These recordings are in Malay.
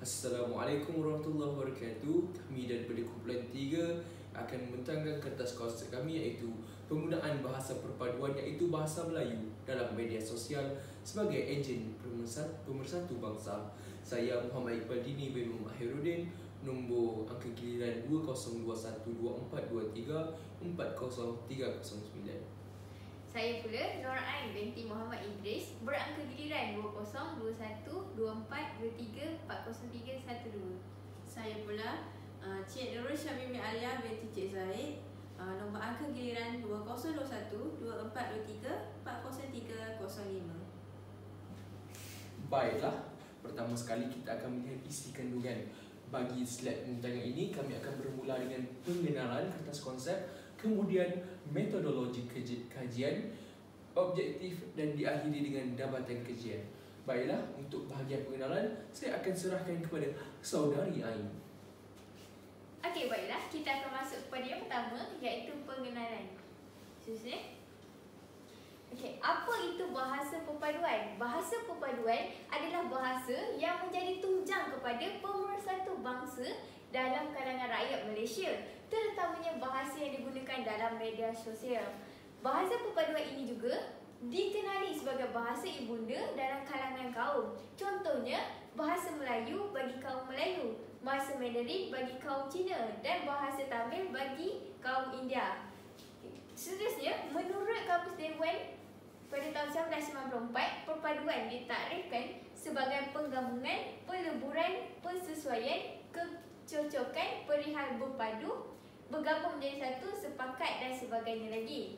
Assalamualaikum warahmatullahi wabarakatuh. Kami daripada kumpulan 3 akan membentangkan kertas konsep kami iaitu penggunaan bahasa perpaduan iaitu bahasa Melayu dalam media sosial sebagai ejen pemersatu bangsa. Saya Muhammad Iqbal Dini bin Muhammad Khairuddin, nombor angka giliran 20212423 40309. Saya pula Nur Ain binti Muhammad Idris, berangka giliran 202124234031. Saya pula Cik Nurul Syamimi Alia binti Cik Zahid, nombor angka giliran 202124234035. Baiklah, pertama sekali kita akan melihat isi kandungan. Bagi slide pembincangan ini, kami akan bermula dengan pengenalan kertas konsep, kemudian metodologi kajian, objektif dan diakhiri dengan dapatan kajian. Baiklah, untuk bahagian pengenalan, saya akan serahkan kepada saudari Ain. Okey, baiklah, kita akan masuk kepada yang pertama iaitu pengenalan. Susah? Okey, apa itu bahasa perpaduan? Bahasa perpaduan adalah bahasa yang menjadi tunjang kepada pemersatu bangsa dalam kalangan rakyat Malaysia, terutamanya bahasa yang digunakan dalam media sosial. Bahasa perpaduan ini juga dikenali sebagai bahasa ibunda dalam kalangan kaum. Contohnya, bahasa Melayu bagi kaum Melayu, bahasa Mandarin bagi kaum Cina dan bahasa Tamil bagi kaum India. Seterusnya, menurut Kamus Dewan pada tahun 1994, perpaduan ditakrirkan sebagai penggabungan, peleburan, persesuaian, kecocokan perihal berpadu, bergabung menjadi satu, sepakat dan sebagainya lagi.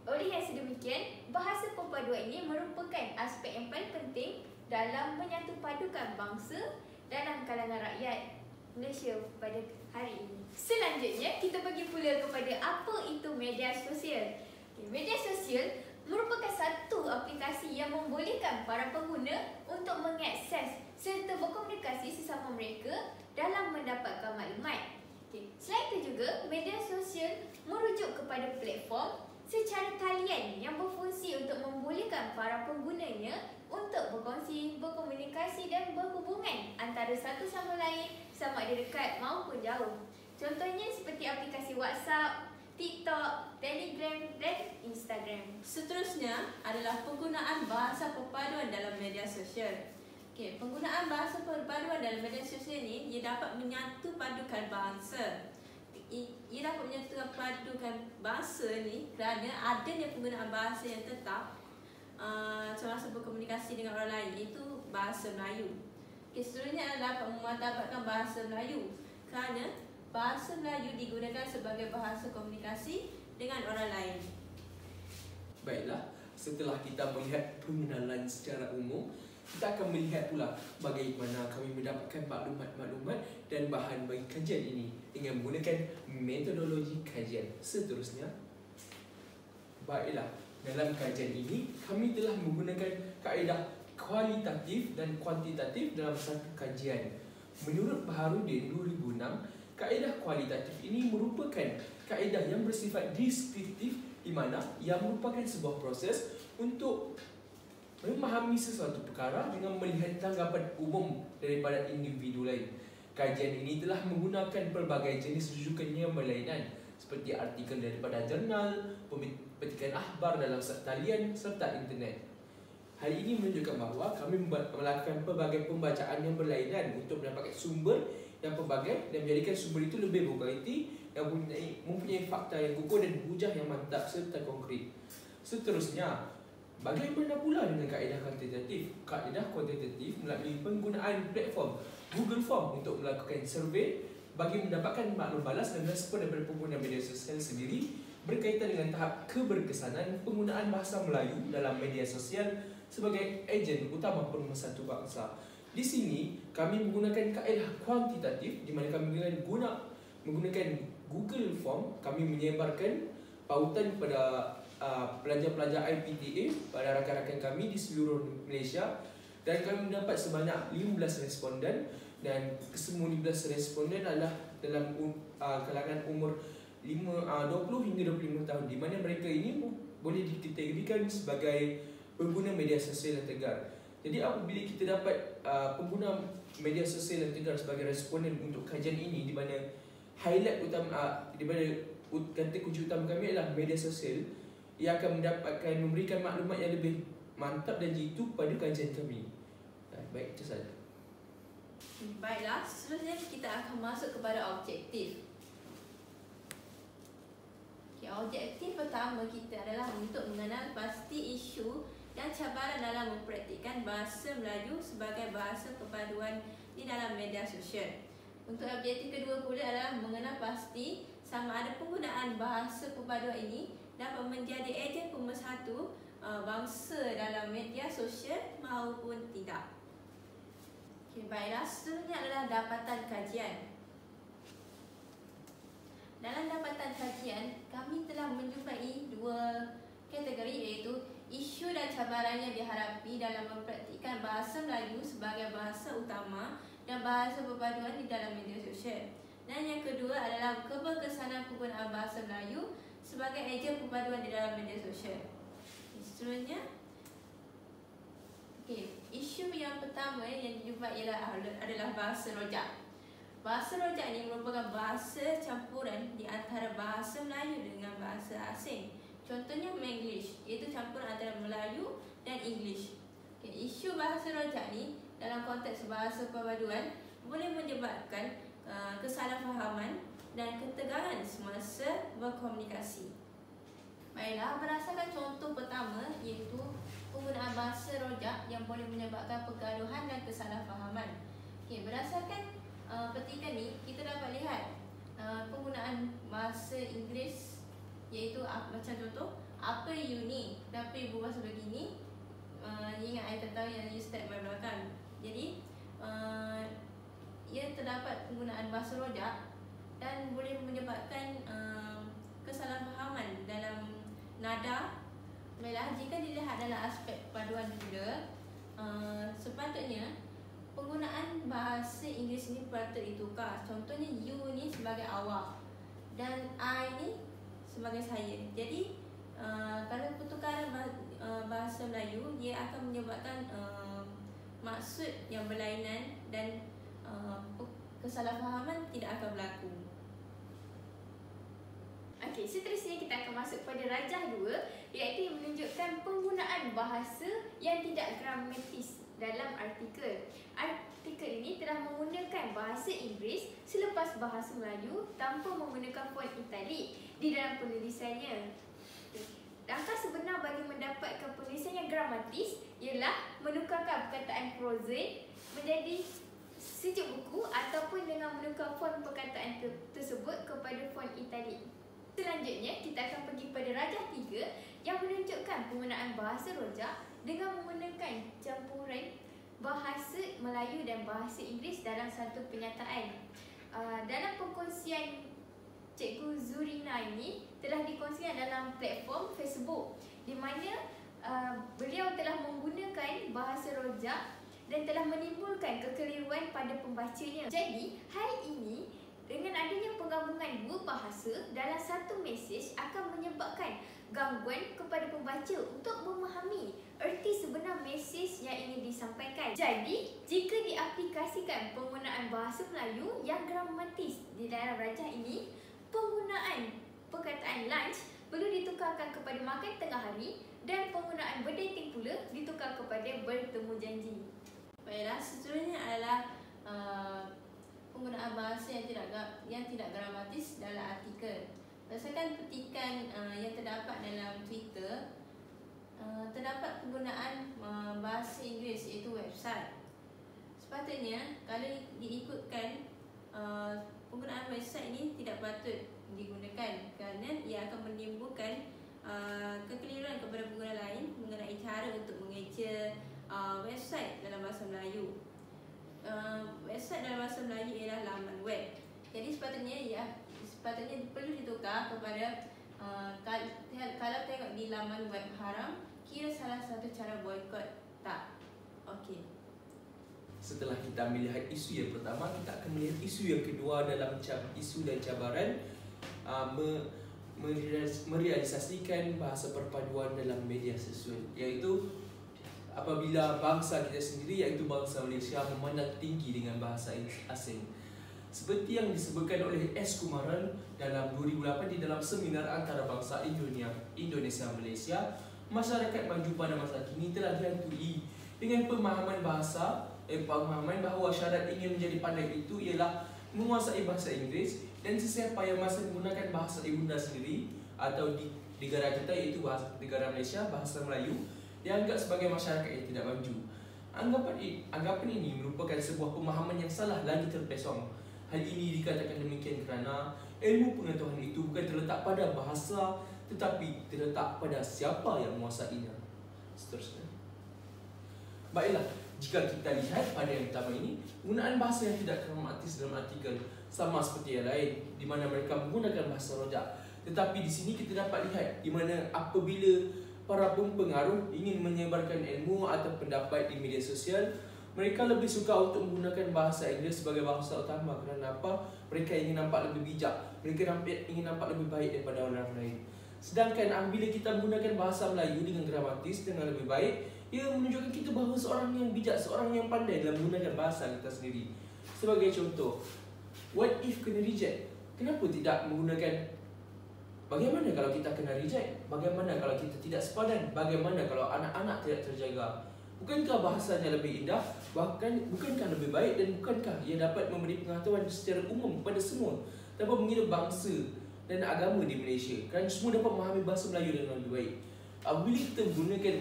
Oleh yang sedemikian, bahasa perpaduan ini merupakan aspek yang paling penting dalam menyatupadukan bangsa dalam kalangan rakyat Malaysia pada hari ini. Selanjutnya, kita bagi pula kepada apa itu media sosial. Media sosial merupakan satu aplikasi yang membolehkan para pengguna untuk mengakses serta berkomunikasi sesama mereka dalam mendapatkan maklumat. Selain itu juga, media sosial merujuk kepada platform secara talian yang berfungsi untuk membolehkan para penggunanya untuk berkongsi, berkomunikasi dan berhubungan antara satu sama lain sama ada dekat maupun jauh. Contohnya seperti aplikasi WhatsApp, TikTok, Telegram dan Instagram. Seterusnya adalah penggunaan bahasa perpaduan dalam media sosial. Okey, penggunaan bahasa perpaduan dalam media sosial ini ia dapat menyatupadukan bangsa. Ia dapat menyatupadukan bangsa ni kerana adanya penggunaan bahasa yang tetap semasa berkomunikasi dengan orang lain, iaitu bahasa Melayu. Okey, seterusnya adalah dapat memanfaatkan bahasa Melayu kerana bahasa Melayu digunakan sebagai bahasa komunikasi dengan orang lain. Baiklah, setelah kita melihat pengenalan secara umum, kita akan melihat pula bagaimana kami mendapatkan maklumat-maklumat dan bahan bagi kajian ini dengan menggunakan metodologi kajian. Seterusnya, baiklah, dalam kajian ini kami telah menggunakan kaedah kualitatif dan kuantitatif dalam satu kajian. Menurut Baharudin 2006, kaedah kualitatif ini merupakan kaedah yang bersifat deskriptif di mana ia merupakan sebuah proses untuk memahami sesuatu perkara dengan melihat tanggapan umum daripada individu lain. Kajian ini telah menggunakan pelbagai jenis rujukan yang berlainan seperti artikel daripada jurnal, petikan akhbar dalam talian serta internet. Hal ini menunjukkan bahawa kami melakukan pelbagai pembacaan yang berlainan untuk mendapatkan sumber yang pelbagai dan menjadikan sumber itu lebih berkualiti dan mempunyai fakta yang kukuh dan hujah yang mantap serta konkret. Seterusnya, bagaimana pula dengan kaedah kuantitatif? Kaedah kuantitatif melalui penggunaan platform Google Form untuk melakukan survei bagi mendapatkan maklum balas dan respon daripada pengguna media sosial sendiri berkaitan dengan tahap keberkesanan penggunaan bahasa Melayu dalam media sosial sebagai ejen utama pemersatu bangsa. Di sini kami menggunakan kaedah kuantitatif di mana kami menggunakan Google Form. Kami menyebarkan pautan kepada pelajar-pelajar IPTA pada rakan-rakan kami di seluruh Malaysia dan kami mendapat sebanyak 15 responden dan kesemua 15 responden adalah dalam kalangan umur 20 hingga 25 tahun di mana mereka ini boleh dikategorikan sebagai pengguna media sosial yang tegar. Jadi apabila kita dapat pengguna media sosial yang tegar sebagai responden untuk kajian ini, di mana highlight utama, di mana kata kunci utama kami adalah media sosial yang akan memberikan maklumat yang lebih mantap dan jitu pada kajian kami. Baik, itu saja. Baiklah, seterusnya kita akan masuk kepada objektif. Objektif pertama kita adalah untuk mengenal pasti isu dan cabaran dalam mempraktikkan bahasa Melayu sebagai bahasa perpaduan di dalam media sosial. Untuk objektif kedua pula adalah mengenal pasti sama ada penggunaan bahasa perpaduan ini dapat menjadi ejen pemersatu bangsa dalam media sosial maupun tidak. Baiklah, seterusnya adalah dapatan kajian. Dalam dapatan kajian, kami telah menjumpai dua kategori, iaitu isu dan cabaran yang dihadapi dalam mempraktikkan bahasa Melayu sebagai bahasa utama dan bahasa perpaduan di dalam media sosial. Dan yang kedua adalah keberkesanan penggunaan bahasa Melayu sebagai ejen perpaduan di dalam media sosial. Seterusnya, isu yang pertama yang dijumpai adalah bahasa rojak. Bahasa rojak ini merupakan bahasa campuran di antara bahasa Melayu dengan bahasa asing. Contohnya Manglish, iaitu campuran antara Melayu dan English. Isu bahasa rojak ini dalam konteks bahasa perpaduan boleh menyebabkan kesalahfahaman dan ketegangan semasa berkomunikasi. Baiklah, berdasarkan contoh pertama, iaitu penggunaan bahasa rojak yang boleh menyebabkan pergaduhan dan kesalahfahaman. Berdasarkan petikan ni, kita dapat lihat penggunaan bahasa Inggeris, iaitu macam contoh, apa you ni, kenapa you berbahasa begini. Ingat saya tahu yang you step by belakang. Jadi ia terdapat penggunaan bahasa rojak dan boleh menyebabkan kesalahfahaman dalam nada. Baiklah, jika dilihat dalam aspek paduan juga, sepatutnya penggunaan bahasa Inggeris ini patut ditukar. Contohnya you ni sebagai awak dan I ni sebagai saya. Jadi kalau pertukaran bahasa Melayu, ia akan menyebabkan maksud yang berlainan dan kesalahfahaman tidak akan berlaku. Okey, seterusnya kita akan masuk pada rajah 2, iaitu yang menunjukkan penggunaan bahasa yang tidak gramatis dalam artikel. Artikel ini telah menggunakan bahasa Inggeris selepas bahasa Melayu tanpa menggunakan font italik di dalam penulisannya. Langkah sebenar bagi mendapatkan penulisan yang gramatis ialah menukarkan perkataan prose menjadi sejuk buku ataupun dengan menukar font perkataan tersebut kepada font italik. Selanjutnya, kita akan pergi pada rajah 3 yang menunjukkan penggunaan bahasa rojak dengan menggunakan campuran bahasa Melayu dan bahasa Inggeris dalam satu penyataan. Dalam perkongsian Cikgu Zurina ini telah dikongsikan dalam platform Facebook, di mana beliau telah menggunakan bahasa rojak dan telah menimbulkan kekeliruan pada pembacanya. Jadi, hari ini dengan adanya penggabungan dua bahasa dalam satu mesej akan menyebabkan gangguan kepada pembaca untuk memahami erti sebenar mesej yang ingin disampaikan. Jadi, jika diaplikasikan penggunaan bahasa Melayu yang gramatis di dalam rajah ini, penggunaan perkataan lunch perlu ditukarkan kepada makan tengah hari dan penggunaan berdating pula ditukar kepada bertemu janji. Baiklah, seterusnya adalah penggunaan bahasa yang tidak gramatis dalam artikel. Berdasarkan petikan yang terdapat dalam Twitter, terdapat penggunaan bahasa Inggeris iaitu website. Sepatutnya kalau diikutkan, penggunaan website ini tidak patut digunakan kerana ia akan menimbulkan kekeliruan kepada pengguna lain mengenai cara untuk mengeja website dalam bahasa Melayu. Website dalam bahasa Melayu ialah laman web. Jadi sepatutnya perlu ditukar kepada kalau tengok di laman web haram, kira salah satu cara boikot tak. Okey. Setelah kita melihat isu yang pertama, kita akan melihat isu yang kedua dalam isu dan cabaran merealisasikan bahasa perpaduan dalam media sosial, iaitu apabila bangsa kita sendiri iaitu bangsa Malaysia memandang tinggi dengan bahasa asing. Seperti yang disebutkan oleh S. Kumaran dalam 2008 di dalam seminar antarabangsa Indonesia Malaysia, masyarakat maju pada masa kini telah dihantui dengan pemahaman bahawa syarat ingin menjadi pandai itu ialah menguasai bahasa Inggeris, dan sesiapa yang masih menggunakan bahasa ibunda sendiri atau di negara kita iaitu negara Malaysia bahasa Melayu dianggap sebagai masyarakat yang tidak maju. Anggapan ini merupakan sebuah pemahaman yang salah lagi terpesong. Hal ini dikatakan demikian kerana ilmu pengetahuan itu bukan terletak pada bahasa tetapi terletak pada siapa yang menguasainya. Seterusnya. Baiklah, jika kita lihat pada yang pertama ini, penggunaan bahasa yang tidak gramatis dalam artikel sama seperti yang lain di mana mereka menggunakan bahasa rojak. Tetapi di sini kita dapat lihat di mana apabila para pempengaruh ingin menyebarkan ilmu atau pendapat di media sosial, mereka lebih suka untuk menggunakan bahasa Inggeris sebagai bahasa utama. Kerana apa? Mereka ingin nampak lebih bijak, mereka ingin nampak lebih baik daripada orang lain. Sedangkan apabila kita menggunakan bahasa Melayu dengan gramatis dengan lebih baik, ia menunjukkan kita bahawa seorang yang bijak, seorang yang pandai dalam menggunakan bahasa kita sendiri. Sebagai contoh, what if kena reject? Kenapa tidak menggunakan bagaimana kalau kita kena reject? Bagaimana kalau kita tidak sepadan? Bagaimana kalau anak-anak tidak terjaga? Bukankah bahasanya lebih indah? Bukankah lebih baik? Dan bukankah ia dapat memberi pengetahuan secara umum kepada semua tanpa mengira bangsa dan agama di Malaysia? Kerana semua dapat memahami bahasa Melayu dengan lebih baik. Apabila kita menggunakan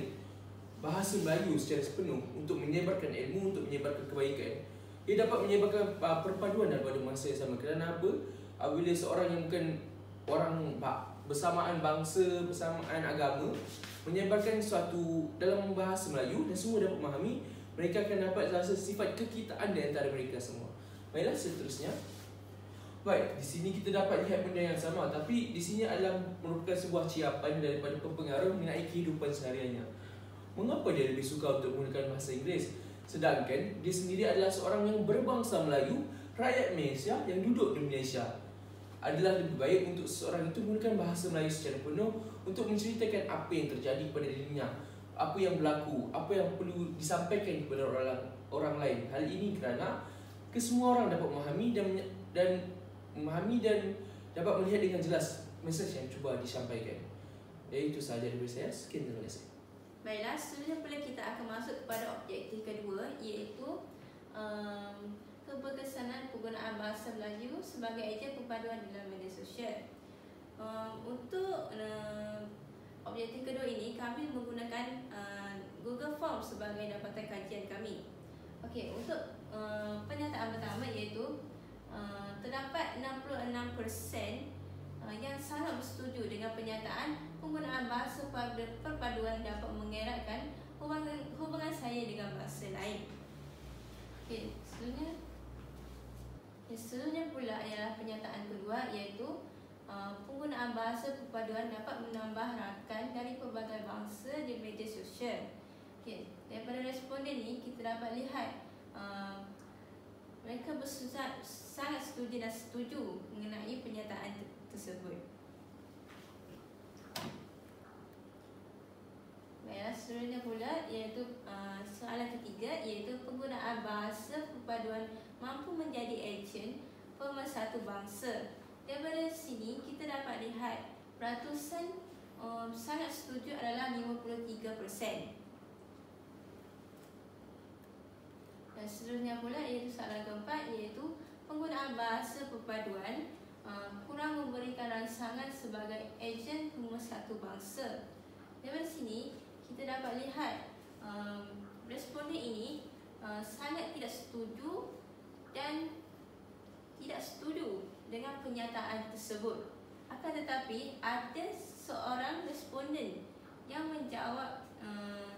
bahasa Melayu secara sepenuh untuk menyebarkan ilmu, untuk menyebarkan kebaikan, ia dapat menyebarkan perpaduan daripada masa yang sama. Kerana apa? Apabila seorang yang bukan orang bersamaan bangsa, bersamaan agama menyebarkan sesuatu dalam bahasa Melayu dan semua dapat memahami, mereka akan dapat rasa sifat kekitaan di antara mereka semua. Baiklah, seterusnya. Baik, di sini kita dapat lihat benda yang sama, tapi di sini adalah merupakan sebuah ciapan daripada pempengaruh mengenai kehidupan sehariannya. Mengapa dia lebih suka untuk menggunakan bahasa Inggeris? Sedangkan dia sendiri adalah seorang yang berbangsa Melayu, rakyat Malaysia yang duduk di Malaysia. Adalah lebih baik untuk seseorang itu menggunakan bahasa Melayu secara penuh untuk menceritakan apa yang terjadi pada dirinya, apa yang berlaku, apa yang perlu disampaikan kepada orang lain. Hal ini kerana kesemua orang dapat memahami dan dapat melihat dengan jelas mesej yang cuba disampaikan. Itu sahaja dari saya. Sekian, terima kasih. Baiklah, seterusnya pula kita akan masuk kepada objektif kedua, iaitu keberkesanan penggunaan bahasa Melayu sebagai ejen perpaduan dalam media sosial. Untuk objektif kedua ini, kami menggunakan Google Form sebagai dapatan kajian kami. Okey, untuk pernyataan pertama iaitu terdapat 66% yang sangat bersetuju dengan pernyataan penggunaan bahasa perpaduan dapat mengeratkan hubungan saya dengan bahasa lain. Okey, seterusnya pula ialah pernyataan kedua, iaitu penggunaan bahasa perpaduan dapat menambah rakan dari pelbagai bangsa di media sosial. Okay. Daripada responden ini kita dapat lihat mereka sangat setuju dan setuju mengenai pernyataan tersebut. Baiklah, seterusnya pula iaitu soalan ketiga, iaitu penggunaan bahasa perpaduan mampu menjadi ejen pemersatu bangsa. Daripada sini kita dapat lihat peratusan sangat setuju adalah 53%. Dan seterusnya pula iaitu soalan keempat, iaitu penggunaan bahasa perpaduan kurang memberikan rangsangan sebagai ejen pemersatu bangsa. Daripada sini kita dapat lihat responden ini sangat tidak setuju dan tidak setuju dengan pernyataan tersebut. Akan tetapi ada seorang responden yang menjawab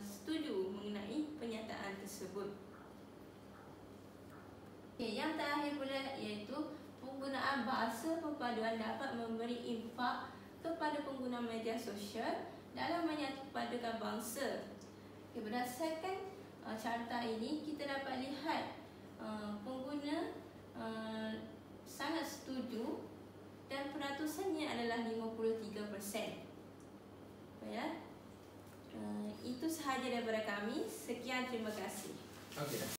setuju mengenai pernyataan tersebut. Okay, yang terakhir pula iaitu penggunaan bahasa perpaduan dapat memberi impak kepada pengguna media sosial dalam menyatupadukan bangsa. Okay, berdasarkan carta ini kita dapat lihat pengguna sangat setuju dan peratusannya adalah 53%. Ya. Itu sahaja daripada kami. Sekian, terima kasih. Okey dah.